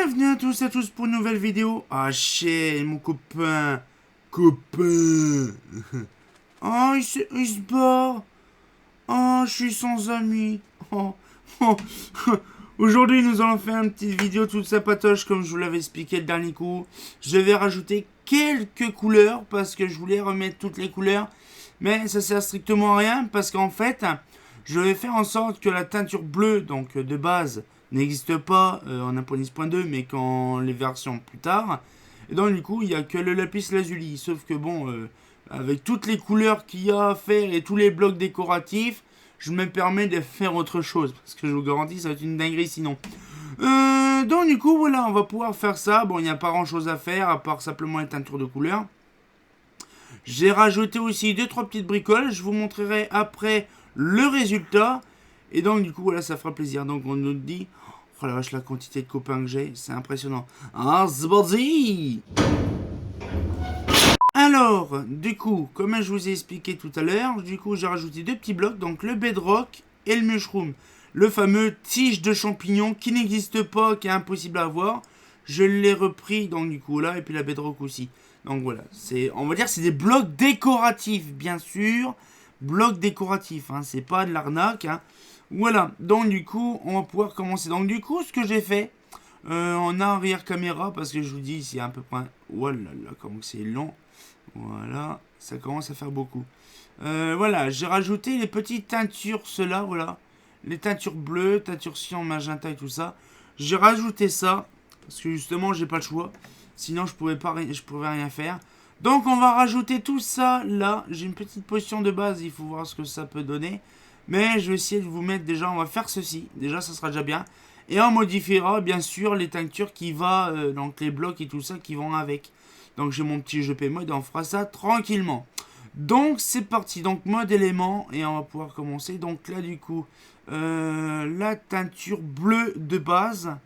Bienvenue à tous pour une nouvelle vidéo. Ah, chez mon copain. Copain. Oh, il se barre. Oh, je suis sans amis. Oh, oh. Aujourd'hui, nous allons faire une petite vidéo toute sympatoche, comme je vous l'avais expliqué le dernier coup. Je vais rajouter quelques couleurs, parce que je voulais remettre toutes les couleurs. Mais ça sert strictement à rien, parce qu'en fait, je vais faire en sorte que la teinture bleue, donc de base, n'existe pas en 1.10.2, mais qu'en les versions plus tard. Et donc, du coup, il n'y a que le lapis lazuli. Sauf que bon, avec toutes les couleurs qu'il y a à faire et tous les blocs décoratifs, je me permets de faire autre chose. Parce que je vous garantis, ça va être une dinguerie sinon. Donc, du coup, voilà, on va pouvoir faire ça. Bon, il n'y a pas grand chose à faire, à part simplement les teintures de couleurs. J'ai rajouté aussi 2-3 petites bricoles. Je vous montrerai après le résultat. Et donc, du coup, voilà, ça fera plaisir. Donc, on nous dit. Oh la vache, la quantité de copains que j'ai, c'est impressionnant. Ah, c'est parti! Alors, du coup, comme je vous ai expliqué tout à l'heure, du coup, j'ai rajouté deux petits blocs. Donc, le bedrock et le mushroom. Le fameux tige de champignon qui n'existe pas, qui est impossible à avoir. Je l'ai repris, donc, du coup, là. Et puis la bedrock aussi. Donc voilà, on va dire c'est des blocs décoratifs, bien sûr. Blocs décoratifs, hein, c'est pas de l'arnaque. Hein. Voilà, donc du coup, on va pouvoir commencer. Donc du coup, ce que j'ai fait en arrière caméra, parce que je vous dis, c'est à peu près... Oh là là, comment c'est long. Voilà, ça commence à faire beaucoup. Voilà, j'ai rajouté les petites teintures, ceux-là, voilà. Les teintures bleues, teintures cyan, magenta et tout ça. J'ai rajouté ça, parce que justement, j'ai pas le choix. Sinon, je pouvais rien faire. Donc, on va rajouter tout ça là. J'ai une petite potion de base. Il faut voir ce que ça peut donner. Mais je vais essayer de vous mettre déjà. On va faire ceci. Déjà, ça sera déjà bien. Et on modifiera bien sûr les teintures qui va. Donc, les blocs et tout ça qui vont avec. Donc, j'ai mon petit GP mode. Et on fera ça tranquillement. Donc, c'est parti. Donc, mode élément. Et on va pouvoir commencer. Donc, là, du coup, la teinture bleue de base.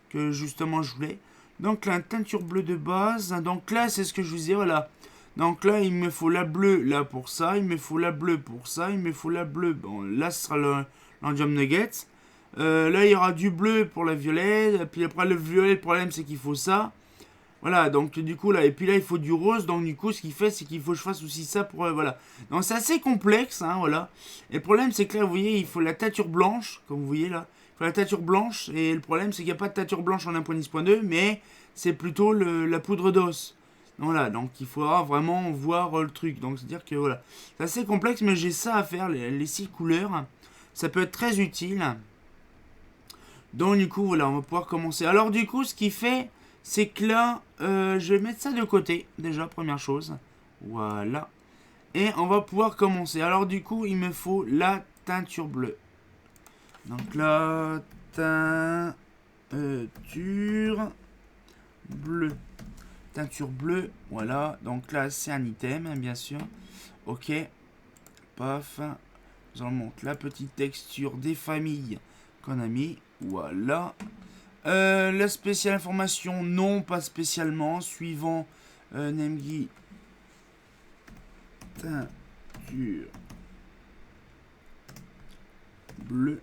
Que justement, je voulais. Donc la teinture bleue de base. Donc là, c'est ce que je vous disais, voilà. Donc là, il me faut la bleue là pour ça. Il me faut la bleue pour ça. Il me faut la bleue. Bon, là, ce sera l'Andium Nugget. Là, il y aura du bleu pour la violet. Puis après, le violet, le problème, c'est qu'il faut ça. Voilà, donc du coup, là. Et puis là, il faut du rose. Donc du coup, ce qu'il fait, c'est qu'il faut que je fasse aussi ça pour. Voilà. Donc c'est assez complexe, hein, voilà. Et le problème, c'est que là, vous voyez, il faut la teinture blanche, comme vous voyez là la teinture blanche, et le problème c'est qu'il n'y a pas de teinture blanche en 1.10.2, mais c'est plutôt la poudre d'os. Voilà, donc il faudra vraiment voir le truc. Donc c'est à dire que voilà, c'est assez complexe, mais j'ai ça à faire, les 6 couleurs. Ça peut être très utile. Donc du coup, voilà, on va pouvoir commencer. Alors du coup, ce qui fait, c'est que là, je vais mettre ça de côté, déjà, première chose. Voilà. Et on va pouvoir commencer. Alors du coup, il me faut la teinture bleue. Donc la teinture bleue. Teinture bleue, voilà. Donc là, c'est un item, hein, bien sûr. Ok. Paf. Nous allons montrer la petite texture des familles qu'on a mis. Voilà. La spéciale information, non, pas spécialement. Suivant Nemgi. Teinture bleue.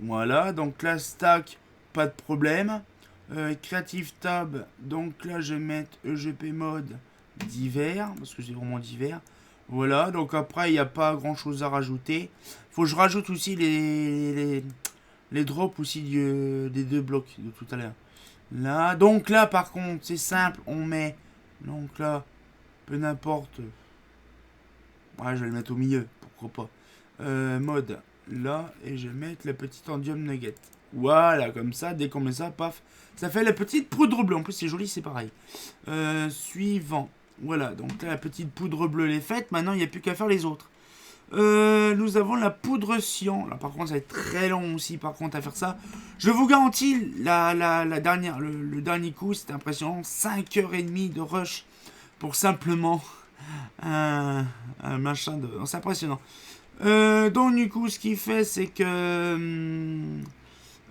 Voilà, donc là, stack, pas de problème. Creative Tab, donc là, je vais mettre EGP mode d'hiver, parce que c'est vraiment d'hiver. Voilà, donc après, il n'y a pas grand chose à rajouter. Faut que je rajoute aussi les drops aussi des deux blocs de tout à l'heure. Là, donc là, par contre, c'est simple, on met, donc là, peu n'importe. Ouais, je vais le mettre au milieu, pourquoi pas. Mode là, et je vais mettre la petite Andium Nugget. Voilà, comme ça, dès qu'on met ça, paf, ça fait la petite poudre bleue. En plus, c'est joli, c'est pareil. Suivant. Voilà, donc là, la petite poudre bleue, elle est faite. Maintenant, il n'y a plus qu'à faire les autres. Nous avons la poudre cyan. Là, par contre, ça va être très long aussi, par contre, à faire ça. Je vous garantis, la dernière, le dernier coup, c'était impressionnant. 5h30 de rush pour simplement un machin de... C'est impressionnant. Donc du coup, ce qu'il fait, c'est que...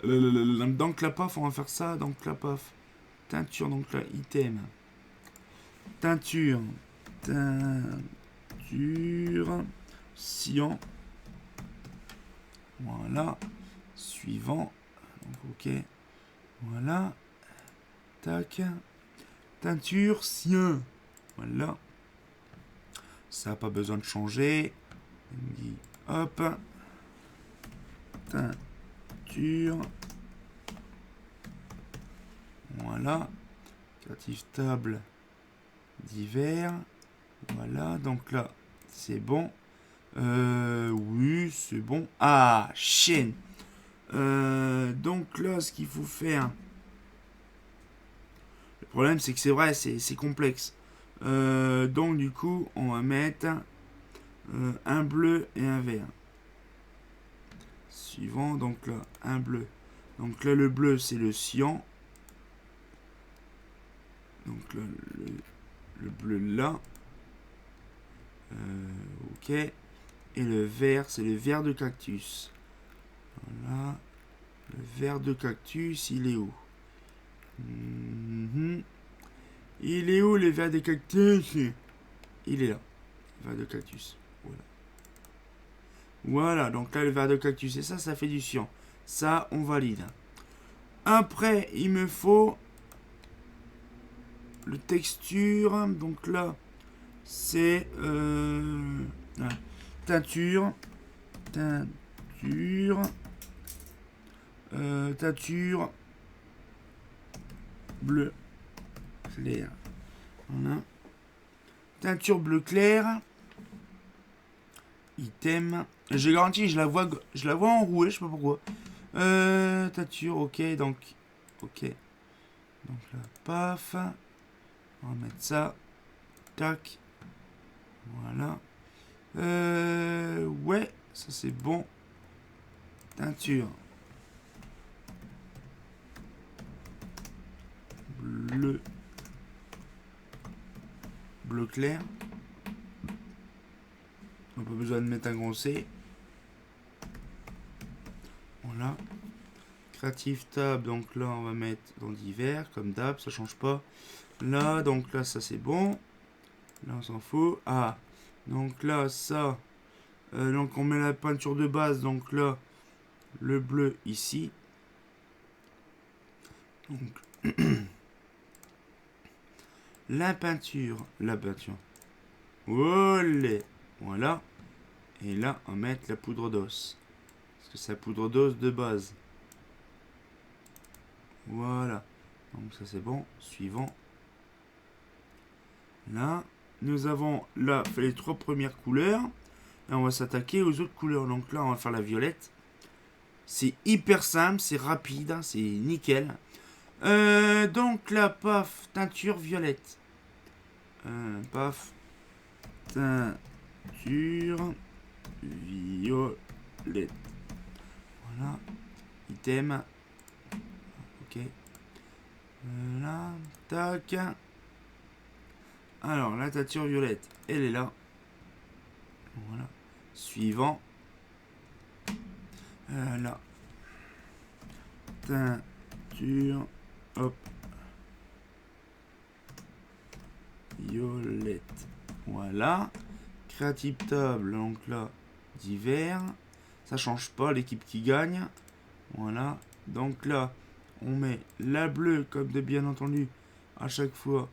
donc la paf, on va faire ça. Donc la paf. Teinture, donc là, item. Teinture. Teinture. Cyan. Voilà. Suivant. Donc ok. Voilà. Tac. Teinture sien. Voilà. Ça n'a pas besoin de changer. On dit hop. Teinture. Voilà. Créative table d'hiver. Voilà. Donc là, c'est bon. Oui, c'est bon. Ah, chaîne. Donc là, ce qu'il faut faire. Le problème, c'est que c'est vrai, c'est complexe. Donc du coup, on va mettre un bleu et un vert. Suivant, donc là, un bleu. Donc là, le bleu, c'est le cyan. Donc là, le bleu là. Ok. Et le vert, c'est le vert de cactus. Voilà. Le vert de cactus, il est où? Il est où le vert de cactus? Il est là. Le vert de cactus. Voilà. Voilà, donc là, le vert de cactus. Et ça fait du cyan. Ça, on valide. Après, il me faut le texture. Donc là, c'est teinture. Teinture bleu clair. Voilà. Teinture bleu clair. Item. J'ai garanti, je la vois enrouée, je sais pas pourquoi. Teinture, ok, donc. Ok. Donc là, paf. On va mettre ça. Tac. Voilà. Ouais, ça c'est bon. Teinture. Bleu. Bleu clair. On n'a pas besoin de mettre un grand C. Voilà. Creative Tab, donc là on va mettre dans divers, comme d'hab, ça change pas. Là, donc là ça c'est bon. Là on s'en fout. Ah, donc là ça. Donc on met la peinture de base, donc là le bleu ici. Donc la peinture. Olé. Voilà. Et là on va mettre la poudre d'os. Parce que c'est la poudre d'os de base. Voilà. Donc ça c'est bon. Suivant. Là, nous avons là fait les 3 premières couleurs. Et on va s'attaquer aux autres couleurs. Donc là, on va faire la violette. C'est hyper simple, c'est rapide, hein, c'est nickel. Donc là, paf, teinture violette. Paf, teinture violette. Voilà. Item. Ok. Là, tac. Alors, la teinture violette, elle est là. Voilà. Suivant. Là. Teinture. Hop. Violette. Voilà. Creative Table, donc là, divers. Ça change pas, l'équipe qui gagne. Voilà. Donc là, on met la bleue, comme de bien entendu, à chaque fois.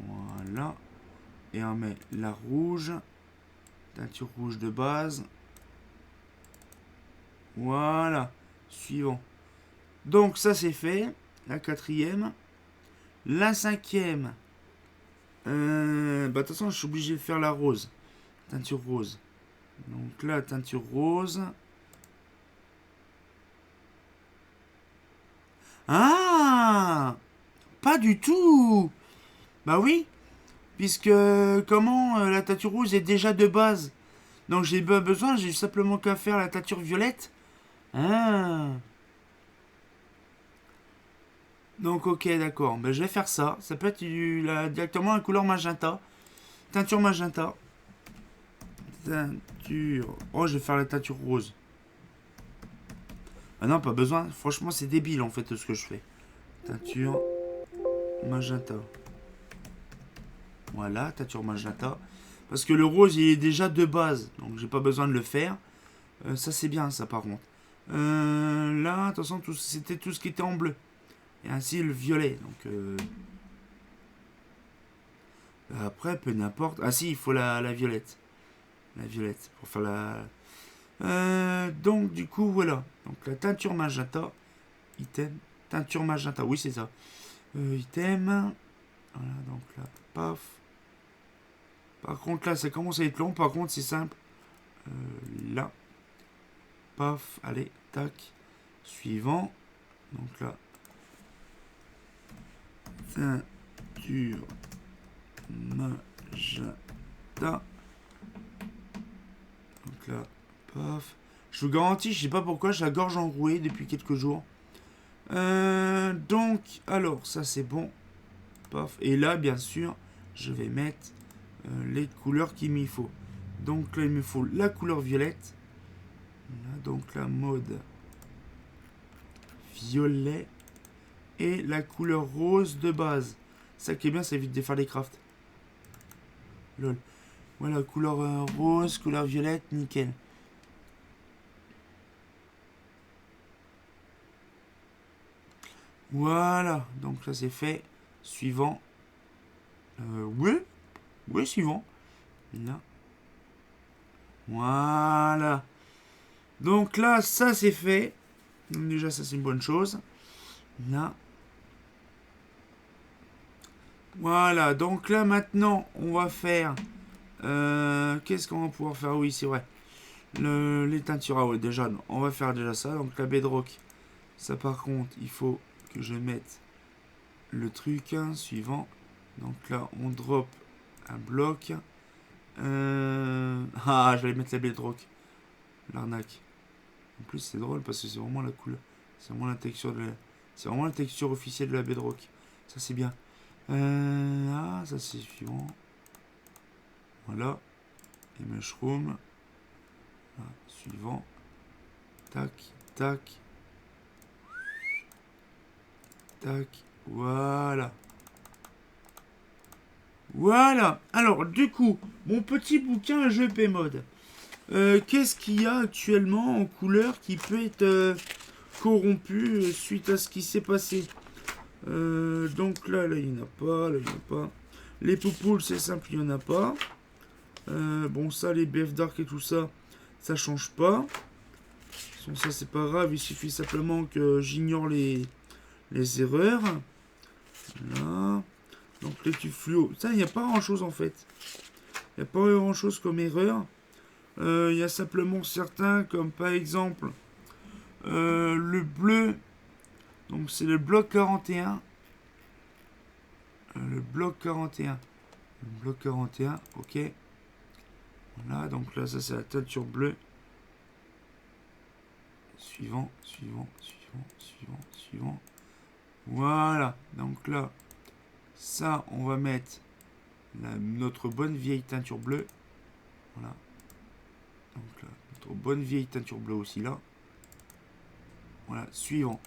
Voilà. Et on met la rouge. Teinture rouge de base. Voilà. Suivant. Donc ça c'est fait. La 4e. La 5e. Bah de toute façon je suis obligé de faire la rose. Teinture rose. Donc là teinture rose. Ah, pas du tout. Bah oui. Puisque comment la teinture rouge est déjà de base. Donc j'ai pas besoin, j'ai simplement qu'à faire la teinture violette. Ah. Donc ok d'accord, ben, je vais faire ça. Ça peut être directement la couleur magenta. Teinture magenta. Teinture. Oh je vais faire la teinture rose. Ah non pas besoin, franchement c'est débile en fait ce que je fais. Teinture magenta. Voilà, teinture magenta. Parce que le rose il est déjà de base, donc j'ai pas besoin de le faire. Ça c'est bien ça par contre. Là, attention, c'était tout ce qui était en bleu. Et ainsi le violet. Donc, après, peu n'importe. Ah si, il faut la violette. La violette pour faire la... donc, du coup, voilà. Donc, la teinture magenta. Item. Teinture magenta. Oui, c'est ça. Item. Voilà, donc là, paf. Par contre, là, ça commence à être long. Par contre, c'est simple. Là. Paf. Allez, tac. Suivant. Donc là. Teinture magenta. Donc là, paf. Je vous garantis, je sais pas pourquoi, j'ai la gorge enrouée depuis quelques jours. Donc, alors, ça c'est bon. Paf. Et là, bien sûr, je vais mettre les couleurs qu'il me faut. Donc là, il me faut la couleur violette. Là, donc la mode violet. Et la couleur rose de base. Ça qui est bien, ça évite de faire des crafts. Lol. Voilà, couleur rose, couleur violette, nickel. Voilà, donc ça c'est fait. Suivant. Oui, suivant. Là. Voilà. Donc là, ça c'est fait. Donc déjà, ça c'est une bonne chose. Là. Voilà, donc là maintenant, on va faire... qu'est-ce qu'on va pouvoir faire? Oui, c'est vrai. Les teintures, ah ouais, déjà, non. On va faire déjà ça. Donc la bedrock, ça par contre, il faut que je mette le truc suivant. Donc là, on drop un bloc. Ah, je vais mettre la bedrock. L'arnaque. En plus, c'est drôle parce que c'est vraiment la couleur. C'est vraiment la texture de c'est vraiment la texture officielle de la bedrock. Ça, c'est bien. Ah, ça, c'est suivant. Voilà. Et mushroom. Là, suivant. Tac, tac. Tac. Voilà. Voilà. Alors, du coup, mon petit bouquin GP Mode. Qu'est-ce qu'il y a actuellement en couleur qui peut être corrompu suite à ce qui s'est passé? Donc là, il n'y en a pas. Là, il n'y en a pas. Les poupoules, c'est simple, il n'y en a pas. Bon, ça, les BF Dark et tout ça, ça change pas. Ça, c'est pas grave. Il suffit simplement que j'ignore les erreurs. Là. Donc, les tubes fluo. Ça, il n'y a pas grand-chose, en fait. Il n'y a pas grand-chose comme erreur. Il y a simplement certains, comme par exemple le bleu. Donc, c'est le bloc 41. Le bloc 41. Le bloc 41, ok. Voilà, donc là, ça, c'est la teinture bleue. Suivant, suivant, suivant, suivant, suivant. Voilà, donc là, ça, on va mettre notre bonne vieille teinture bleue. Voilà. Donc là, notre bonne vieille teinture bleue aussi là. Voilà, suivant.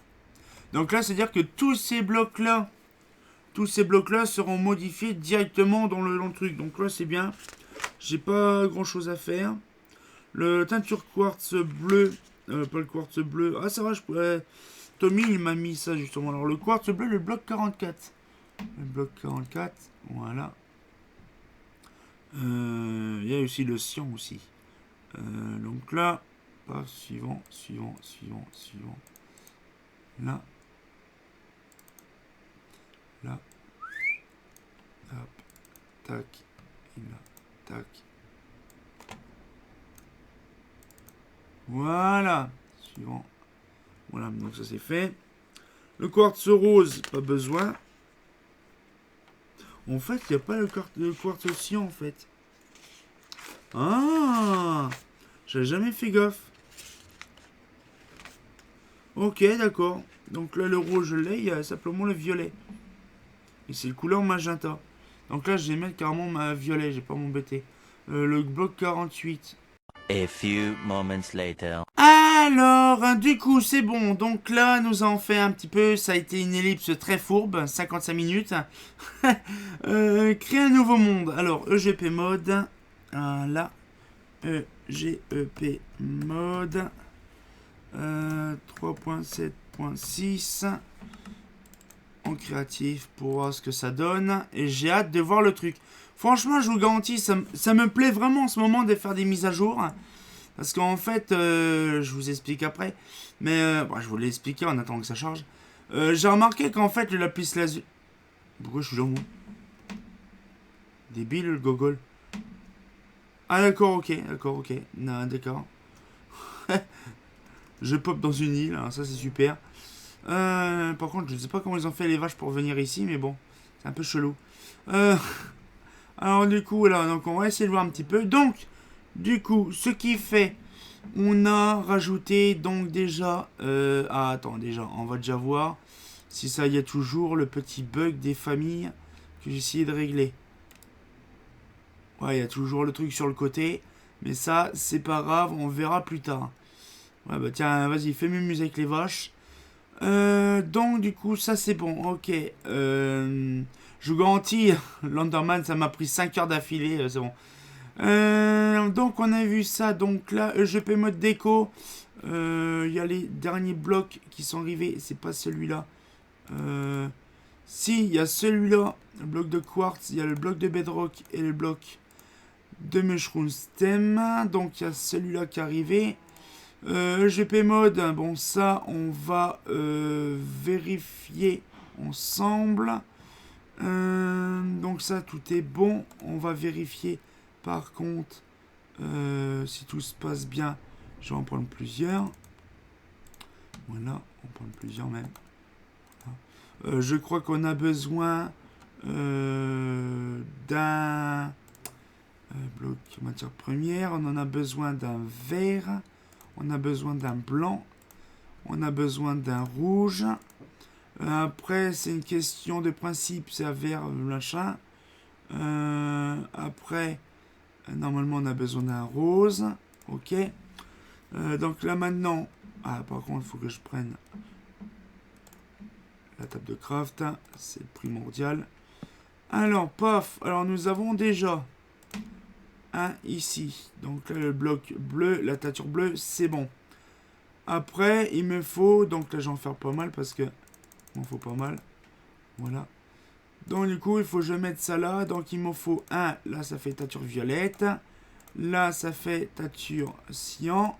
Donc là, c'est-à-dire que tous ces blocs-là seront modifiés directement dans le truc. Donc là, c'est bien. J'ai pas grand-chose à faire. Le teinture quartz bleu. Pas le quartz bleu. Ah, ça va, je pourrais... Tommy, il m'a mis ça, justement. Alors, le quartz bleu, le bloc 44. Le bloc 44, voilà. Il y a aussi le cyan aussi. Donc là, pas suivant, suivant, suivant, suivant. Là. Là. Hop. Tac. Et là. Tac. Voilà. Suivant. Voilà, donc ça c'est fait. Le quartz rose, pas besoin. En fait, il n'y a pas le quartz cyan en fait. Ah, j'avais jamais fait gaffe. Ok, d'accord. Donc là, le rouge, je l'ai, il y a simplement le violet. Et c'est le couleur magenta. Donc là, je vais mettre carrément ma violet, j'ai pas m'embêter. Le bloc 48. A few moments later. Alors, du coup, c'est bon. Donc là, nous avons fait un petit peu. Ça a été une ellipse très fourbe, 55 minutes. Créer un nouveau monde. Alors, EGP mode. Là. EGEP mode. 3.7.6 en créatif pour voir ce que ça donne. Et j'ai hâte de voir le truc. Franchement, je vous garantis, ça me plaît vraiment en ce moment de faire des mises à jour. Parce qu'en fait, je vous explique après. Mais bon, je vous l'ai expliqué en attendant que ça charge. J'ai remarqué qu'en fait, le lapis lazuli... Pourquoi je suis dans moi? Débile le gogol. Ah d'accord, ok. Non, d'accord. Je pop dans une île, hein, ça c'est super. Par contre, je ne sais pas comment ils ont fait les vaches pour venir ici, mais bon, c'est un peu chelou. Alors du coup, là, donc on va essayer de voir un petit peu. Donc, du coup, ce qui fait, on a rajouté donc déjà... attends, déjà, on va déjà voir si ça y a toujours le petit bug des familles que j'ai essayé de régler. Ouais, il y a toujours le truc sur le côté, mais ça, c'est pas grave, on verra plus tard. Ouais, bah tiens, vas-y, fais m'amuser avec les vaches. Donc, du coup, ça c'est bon, ok. Je vous garantis, l'Enderman, ça m'a pris 5 heures d'affilée, c'est bon. Donc, on a vu ça. Donc là, EGP mode déco. Il y a les derniers blocs qui sont arrivés. C'est pas celui-là. Si, il y a celui-là. Le bloc de quartz. Il y a le bloc de bedrock et le bloc de mushroom stem. Donc, il y a celui-là qui est arrivé. EGP mode. Bon, ça, on va vérifier ensemble. Donc, ça, tout est bon. On va vérifier. Par contre, si tout se passe bien, je vais en prendre plusieurs. Voilà, on prend plusieurs même. Voilà. Je crois qu'on a besoin d'un bloc matière première. On en a besoin d'un vert. On a besoin d'un blanc. On a besoin d'un rouge. Après, c'est une question de principe. C'est un vert, machin. Après... Normalement, on a besoin d'un rose. Ok. Donc là, maintenant... Ah, par contre, il faut que je prenne la table de craft. C'est primordial. Alors, paf. Alors, nous avons déjà un ici. Donc là, le bloc bleu, la teinture bleue, c'est bon. Après, il me faut... Donc là, j'en fais pas mal parce que... Il m'en faut pas mal. Voilà. Donc du coup, il faut que je mette ça là. Donc il m'en faut un. Là, ça fait teinture violette. Là, ça fait teinture cyan.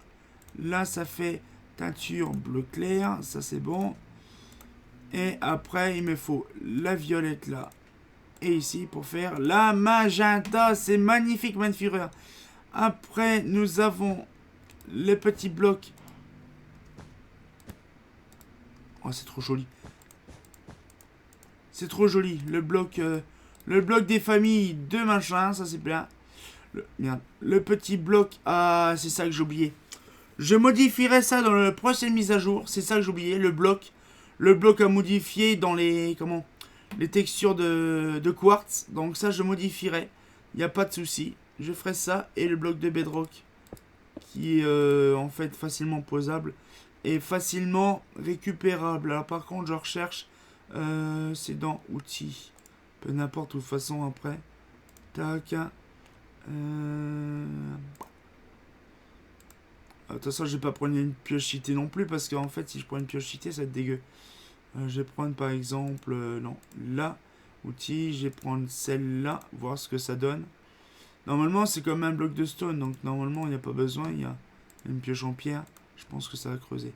Là, ça fait teinture bleu clair. Ça, c'est bon. Et après, il me faut la violette là. Et ici, pour faire la magenta. C'est magnifique, Manfureur. Après, nous avons les petits blocs. Oh, c'est trop joli. C'est trop joli. Le bloc des familles de machin, ça c'est bien. Le petit bloc, ah, c'est ça que j'ai oublié. Je modifierai ça dans la prochaine mise à jour. C'est ça que j'ai oublié, le bloc. Le bloc à modifier dans les textures de quartz. Donc ça, je modifierai. Il n'y a pas de souci. Je ferai ça. Et le bloc de bedrock, qui est en fait facilement posable et facilement récupérable. Alors par contre, je recherche... c'est dans outils. Peu n'importe, de toute façon, après. Tac. De toute façon, je vais pas prendre une pioche cheatée non plus. Parce qu'en fait, si je prends une pioche cheatée, ça va être dégueu. Je vais prendre par exemple... non, là. Outils. Je vais prendre celle-là. Voir ce que ça donne. Normalement, c'est comme un bloc de stone. Donc, normalement, il n'y a pas besoin. Il y a une pioche en pierre. Je pense que ça va creuser.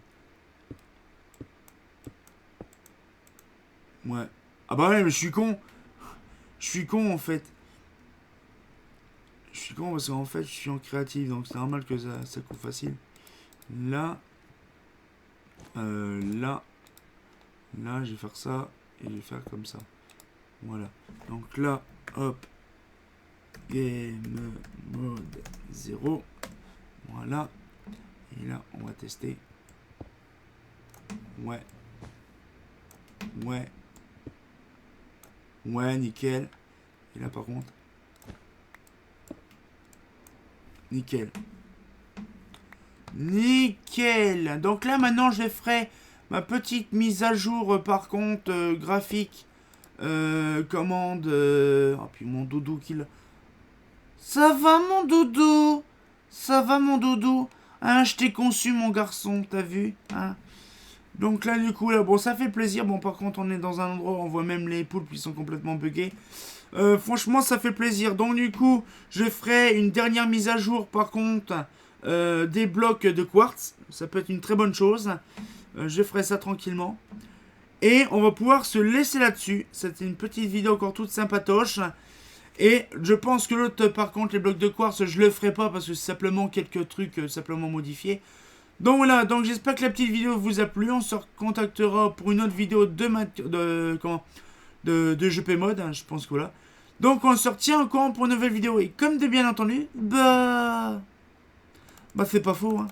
Ouais. Ah bah ouais, mais je suis con. Je suis con en fait. Je suis con parce qu'en fait, je suis en créatif. Donc c'est normal que ça coupe facile. Là. Là. Là, je vais faire ça. Et je vais faire comme ça. Voilà. Donc là, hop. Game mode 0. Voilà. Et là, on va tester. Ouais. Ouais. Ouais, nickel. Et là, par contre... Nickel. Nickel. Donc là, maintenant, je ferai ma petite mise à jour, par contre, graphique. Commande... Oh, puis mon doudou qui l'a... Ça va, mon doudou? Ça va, mon doudou? Hein, je t'ai conçu, mon garçon, t'as vu, hein. Donc là, du coup, là, bon, ça fait plaisir. Bon, par contre, on est dans un endroit où on voit même les poules qui sont complètement buggées. Franchement, ça fait plaisir. Donc, du coup, je ferai une dernière mise à jour, par contre, des blocs de quartz. Ça peut être une très bonne chose. Je ferai ça tranquillement. Et on va pouvoir se laisser là-dessus. C'était une petite vidéo encore toute sympatoche. Et je pense que l'autre, par contre, les blocs de quartz, je le ferai pas parce que c'est simplement quelques trucs simplement modifiés. Donc voilà, donc j'espère que la petite vidéo vous a plu. On se recontactera pour une autre vidéo de GP Mode, hein, je pense que voilà. Donc on se retient au courant pour une nouvelle vidéo. Et comme de bien entendu, bah c'est pas faux, hein.